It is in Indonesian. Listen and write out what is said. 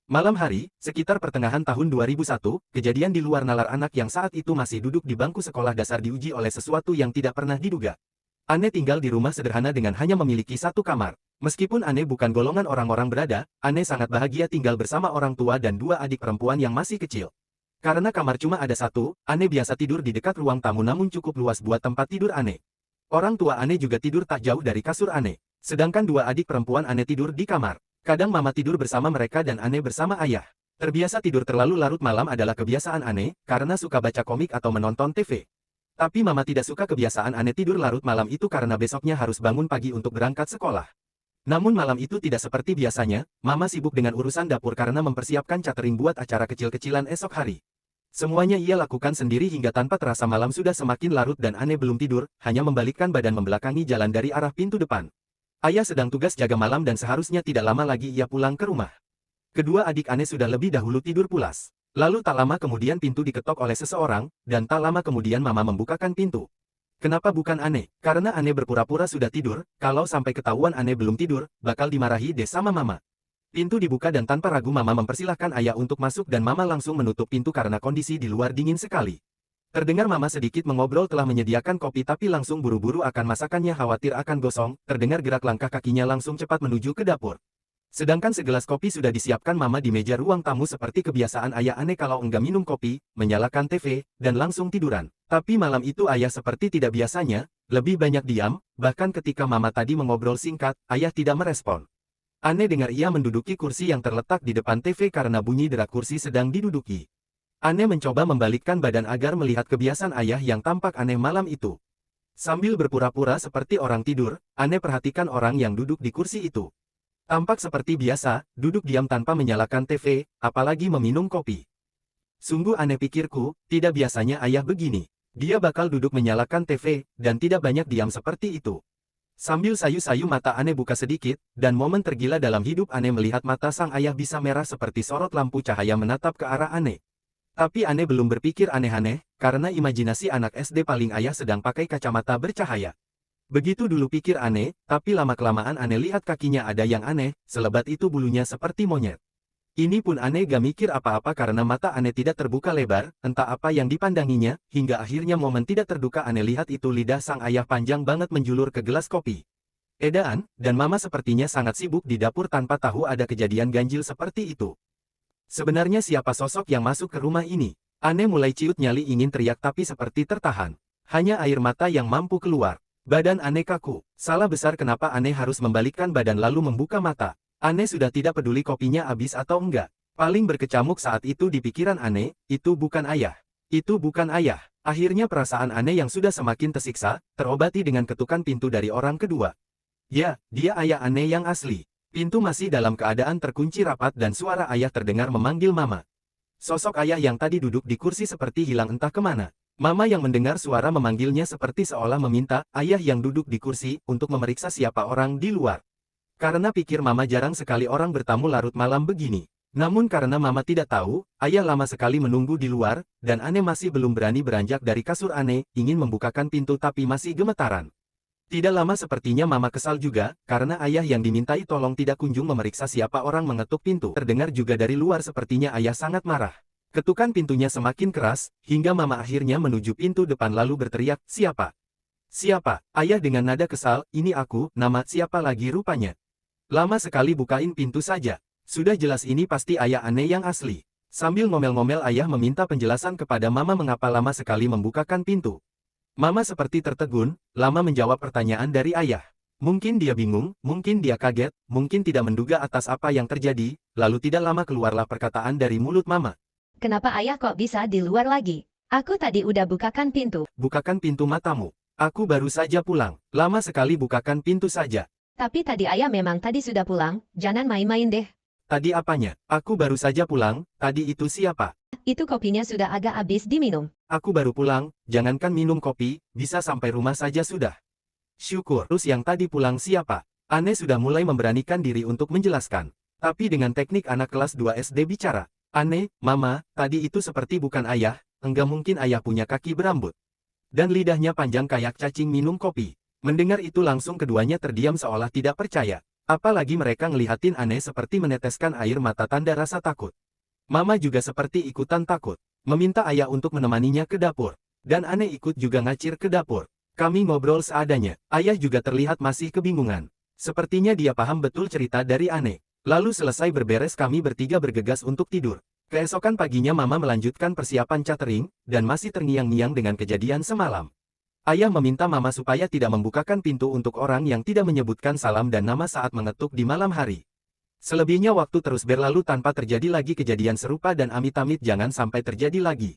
Malam hari, sekitar pertengahan tahun 2001, kejadian di luar nalar anak yang saat itu masih duduk di bangku sekolah dasar diuji oleh sesuatu yang tidak pernah diduga. Ane tinggal di rumah sederhana dengan hanya memiliki satu kamar. Meskipun Ane bukan golongan orang-orang berada, Ane sangat bahagia tinggal bersama orang tua dan dua adik perempuan yang masih kecil. Karena kamar cuma ada satu, Ane biasa tidur di dekat ruang tamu namun cukup luas buat tempat tidur Ane. Orang tua Ane juga tidur tak jauh dari kasur Ane. Sedangkan dua adik perempuan Ane tidur di kamar. Kadang mama tidur bersama mereka dan Ane bersama ayah. Terbiasa tidur terlalu larut malam adalah kebiasaan Ane, karena suka baca komik atau menonton TV. Tapi mama tidak suka kebiasaan Ane tidur larut malam itu karena besoknya harus bangun pagi untuk berangkat sekolah. Namun malam itu tidak seperti biasanya, mama sibuk dengan urusan dapur karena mempersiapkan catering buat acara kecil-kecilan esok hari. Semuanya ia lakukan sendiri hingga tanpa terasa malam sudah semakin larut dan Ane belum tidur, hanya membalikkan badan membelakangi jalan dari arah pintu depan. Ayah sedang tugas jaga malam dan seharusnya tidak lama lagi ia pulang ke rumah. Kedua adik Ane sudah lebih dahulu tidur pulas. Lalu tak lama kemudian pintu diketok oleh seseorang, dan tak lama kemudian mama membukakan pintu. Kenapa bukan Ane? Karena Ane berpura-pura sudah tidur, kalau sampai ketahuan Ane belum tidur, bakal dimarahi deh sama mama. Pintu dibuka dan tanpa ragu mama mempersilahkan ayah untuk masuk dan mama langsung menutup pintu karena kondisi di luar dingin sekali. Terdengar mama sedikit mengobrol telah menyediakan kopi tapi langsung buru-buru akan masakannya khawatir akan gosong, terdengar gerak langkah kakinya langsung cepat menuju ke dapur. Sedangkan segelas kopi sudah disiapkan mama di meja ruang tamu seperti kebiasaan ayah Ane kalau enggak minum kopi, menyalakan TV, dan langsung tiduran. Tapi malam itu ayah seperti tidak biasanya, lebih banyak diam, bahkan ketika mama tadi mengobrol singkat, ayah tidak merespon. Ane dengar ia menduduki kursi yang terletak di depan TV karena bunyi derak kursi sedang diduduki. Ane mencoba membalikkan badan agar melihat kebiasaan ayah yang tampak aneh malam itu. Sambil berpura-pura seperti orang tidur, Ane perhatikan orang yang duduk di kursi itu. Tampak seperti biasa, duduk diam tanpa menyalakan TV, apalagi meminum kopi. Sungguh aneh pikirku, tidak biasanya ayah begini. Dia bakal duduk menyalakan TV, dan tidak banyak diam seperti itu. Sambil sayu-sayu mata Ane buka sedikit, dan momen tergila dalam hidup Ane melihat mata sang ayah bisa merah seperti sorot lampu cahaya menatap ke arah Ane. Tapi Ane belum berpikir aneh-aneh, karena imajinasi anak SD paling ayah sedang pakai kacamata bercahaya. Begitu dulu pikir Ane, tapi lama-kelamaan Ane lihat kakinya ada yang aneh, selebat itu bulunya seperti monyet. Ini pun Ane gak mikir apa-apa karena mata Ane tidak terbuka lebar, entah apa yang dipandanginya, hingga akhirnya momen tidak terduga Ane lihat itu lidah sang ayah panjang banget menjulur ke gelas kopi. Edaan, dan mama sepertinya sangat sibuk di dapur tanpa tahu ada kejadian ganjil seperti itu. Sebenarnya siapa sosok yang masuk ke rumah ini? Ane mulai ciut nyali ingin teriak tapi seperti tertahan. Hanya air mata yang mampu keluar. Badan Ane kaku. Salah besar kenapa Ane harus membalikkan badan lalu membuka mata. Ane sudah tidak peduli kopinya habis atau enggak. Paling berkecamuk saat itu di pikiran Ane, itu bukan ayah. Itu bukan ayah. Akhirnya perasaan Ane yang sudah semakin tersiksa, terobati dengan ketukan pintu dari orang kedua. Ya, dia ayah Ane yang asli. Pintu masih dalam keadaan terkunci rapat dan suara ayah terdengar memanggil mama. Sosok ayah yang tadi duduk di kursi seperti hilang entah kemana. Mama yang mendengar suara memanggilnya seperti seolah meminta ayah yang duduk di kursi untuk memeriksa siapa orang di luar. Karena pikir mama jarang sekali orang bertamu larut malam begini. Namun karena mama tidak tahu, ayah lama sekali menunggu di luar, dan Ane masih belum berani beranjak dari kasur Ane, ingin membukakan pintu tapi masih gemetaran. Tidak lama sepertinya mama kesal juga, karena ayah yang dimintai tolong tidak kunjung memeriksa siapa orang mengetuk pintu. Terdengar juga dari luar sepertinya ayah sangat marah. Ketukan pintunya semakin keras, hingga mama akhirnya menuju pintu depan lalu berteriak, "Siapa? Siapa?" Ayah dengan nada kesal, "Ini aku, nama siapa lagi rupanya. Lama sekali bukain pintu saja. Sudah jelas ini pasti ayah Ane yang asli." Sambil ngomel-ngomel ayah meminta penjelasan kepada mama mengapa lama sekali membukakan pintu. Mama seperti tertegun, lama menjawab pertanyaan dari ayah. Mungkin dia bingung, mungkin dia kaget, mungkin tidak menduga atas apa yang terjadi, lalu tidak lama keluarlah perkataan dari mulut mama. "Kenapa ayah kok bisa di luar lagi? Aku tadi udah bukakan pintu." "Bukakan pintu matamu. Aku baru saja pulang. Lama sekali bukakan pintu saja." "Tapi tadi ayah memang tadi sudah pulang, jangan main-main deh." "Tadi apanya? Aku baru saja pulang, tadi itu siapa?" "Itu kopinya sudah agak habis diminum." "Aku baru pulang, jangankan minum kopi, bisa sampai rumah saja sudah." "Syukur." "Terus yang tadi pulang siapa?" Ane sudah mulai memberanikan diri untuk menjelaskan. Tapi dengan teknik anak kelas 2 SD bicara. "Ane, mama, tadi itu seperti bukan ayah, enggak mungkin ayah punya kaki berambut. Dan lidahnya panjang kayak cacing minum kopi." Mendengar itu langsung keduanya terdiam seolah tidak percaya. Apalagi mereka ngelihatin Anne seperti meneteskan air mata tanda rasa takut. Mama juga seperti ikutan takut, meminta ayah untuk menemaninya ke dapur. Dan Anne ikut juga ngacir ke dapur. Kami ngobrol seadanya. Ayah juga terlihat masih kebingungan. Sepertinya dia paham betul cerita dari Anne. Lalu selesai berberes kami bertiga bergegas untuk tidur. Keesokan paginya Mama melanjutkan persiapan catering, dan masih terngiang-ngiang dengan kejadian semalam. Ayah meminta Mama supaya tidak membukakan pintu untuk orang yang tidak menyebutkan salam dan nama saat mengetuk di malam hari. Selebihnya waktu terus berlalu tanpa terjadi lagi kejadian serupa dan amit-amit jangan sampai terjadi lagi.